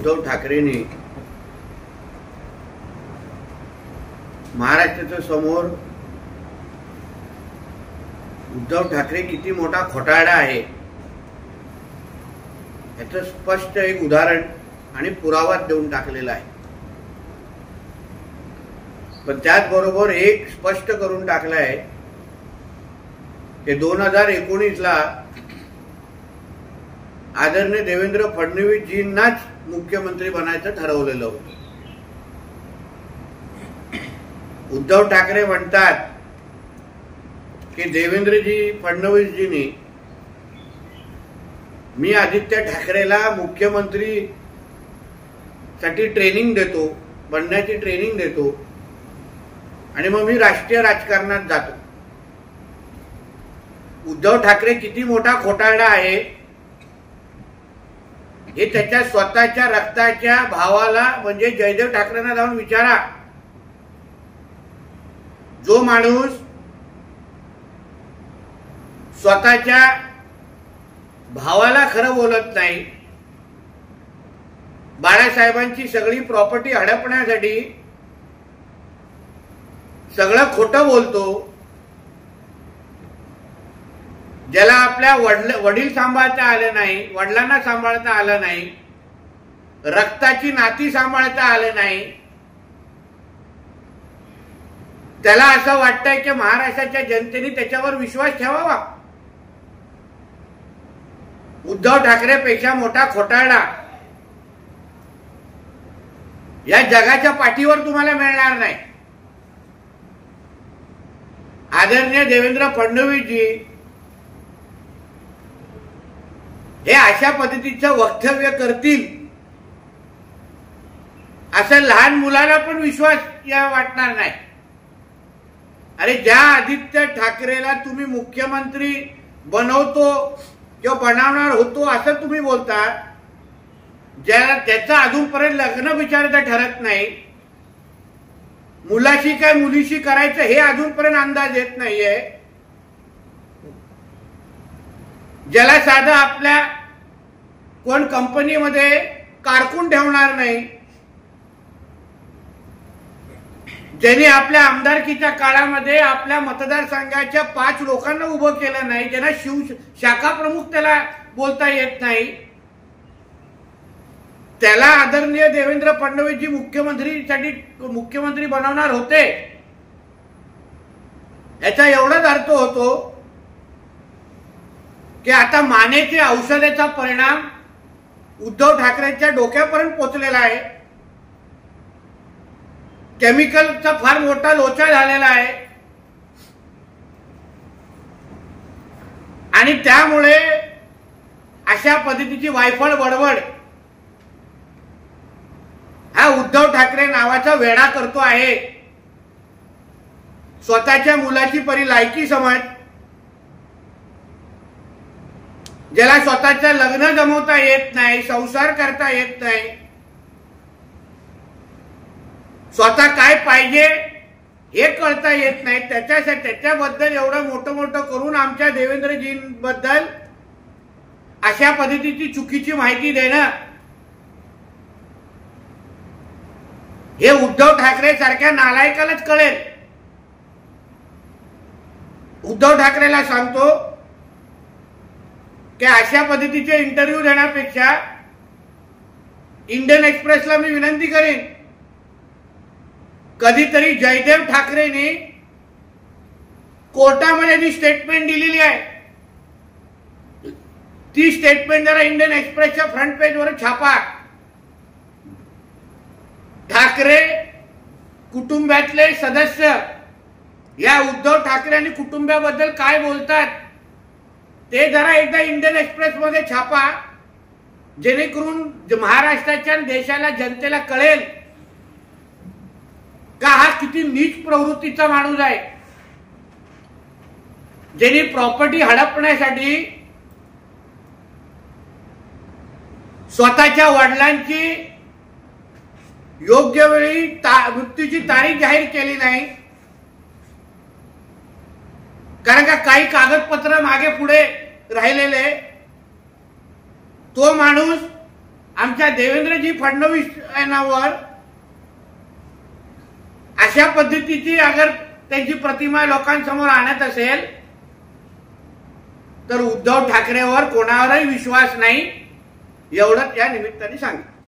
उद्धव ठाकरेंनी महाराष्ट्राच्या समोर उद्धव ठाकरे किती मोठा खोटारडा आहे याचं स्पष्ट एक उदाहरण आणि पुरावा देऊन टाकलेला आहे। पण त्याचबरोबर एक स्पष्ट करून टाकलं आहे की 2019 ला आदरणीय देवेंद्र फडणवीसजींनाच मुख्यमंत्री बनायचं ठरवलेलं होतं। उद्धव ठाकरे म्हणतात की देवेंद्रजी फडणवीसजींनी मी आदित्य ठाकरेला मुख्यमंत्री साठी ट्रेनिंग देतो, बनण्याची ट्रेनिंग देतो आणि मग मी राष्ट्रीय राजकारणात जातो। उद्धव ठाकरे किती मोठा खोटारडा आहे हे त्याच्या स्वतःच्या रक्ताच्या भावाला म्हणजे जयदेव ठाकरेंना जाऊन विचारा। जो माणूस स्वतःच्या भावाला खरं बोलत नाही, बाळासाहेबांची सगळी प्रॉपर्टी हडपण्यासाठी सगळं खोटं बोलतो, ज्याला आपल्या वडील सांभाळता आले नाही, वडिलांना सांभाळता आलं नाही, रक्ताची नाती सांभाळता आले नाही, त्याला असं वाटतंय की महाराष्ट्राच्या जनतेने त्याच्यावर विश्वास ठेवावा। उद्धव ठाकरेपेक्षा मोठा खोटारडा या जगाच्या पाठीवर तुम्हाला मिळणार नाही। आदरणीय देवेंद्र फडणवीसजी हे अशा पद्धतीचं वक्तव्य करतील असं लहान मुलाला पण विश्वास या वाटणार नाही। अरे ज्या आदित्य ठाकरेला तुम्ही मुख्यमंत्री बनवतो किंवा बनवणार होतो असं तुम्ही बोलता, ज्याला त्याचं अजूनपर्यंत लग्न विचारायचं ठरत नाही, मुलाशी काय मुलीशी करायचं हे अजूनपर्यंत अंदाज येत नाहीये, ज्याला साधं आपल्या कोण कंपनीमध्ये कारकून ठेवणार नाही, ज्यांनी आपल्या आमदारकीच्या काळामध्ये आपल्या मतदारसंघाच्या 5 लोकांना उभं केलं नाही, ज्यांना शाखा प्रमुख त्याला बोलता येत नाही, त्याला आदरणीय देवेंद्र फडणवीसजी मुख्यमंत्री बनवणार होते। याचा एवढाच अर्थ होतो की आता मानेचे औषधाचा परिणाम उद्धव ठाकरेंच्या डोक्यापर्यंत पोहोचलेला आहे, केमिकलचा फार मोठा लोचा झालेला आहे आणि त्यामुळे अशा पद्धतीची वायफळ वडवड हा उद्धव ठाकरे नावाचा वेडा करतो आहे। स्वतःच्या मुलाची परी लायकी समज, ज्याला स्वतःचं लग्न जमवता येत नाही, संसार करता येत नाही, स्वतः काय पाहिजे हे कळता येत नाही, त्याच्याबद्दल एवढं मोठं करून आमच्या देवेंद्रजींबद्दल अशा पद्धतीची चुकीची माहिती देणं हे उद्धव ठाकरे सारख्या नालायकालाच कळेल। उद्धव ठाकरेला सांगतो की अशा पद्धतीचे इंटरव्ह्यू देण्यापेक्षा इंडियन एक्सप्रेसला मी विनंती करेन, कधीतरी जयदेव ठाकरेंनी कोर्टामध्ये जी स्टेटमेंट दिलेली आहे ती स्टेटमेंट जरा इंडियन एक्सप्रेसच्या फ्रंट पेजवर छापा। ठाकरे कुटुंबातले सदस्य या उद्धव ठाकरे आणि कुटुंबाबद्दल काय बोलतात ते जरा एकदा इंडियन एक्सप्रेस मध्ये छापा, जेणेकरून महाराष्ट्राच्या देशाला जनतेला कळेल का हा किती नीच प्रवृत्तीचा माणूस आहे, ज्यांनी प्रॉपर्टी हडपण्यासाठी स्वतःच्या वडिलांची योग्य वेळी मृत्यूची तारीख जाहीर केली नाही, कारण का काही कागदपत्र मागे पुढे राहिलेले, तो माणूस आमच्या देवेंद्रजी फडणवीस यांनावर अशा पद्धतीची अगर त्यांची प्रतिमा लोकांसमोर आणत असेल तर उद्धव ठाकरेवर कोणावरही विश्वास नाही, एवढंच या निमित्ताने सांगितलं.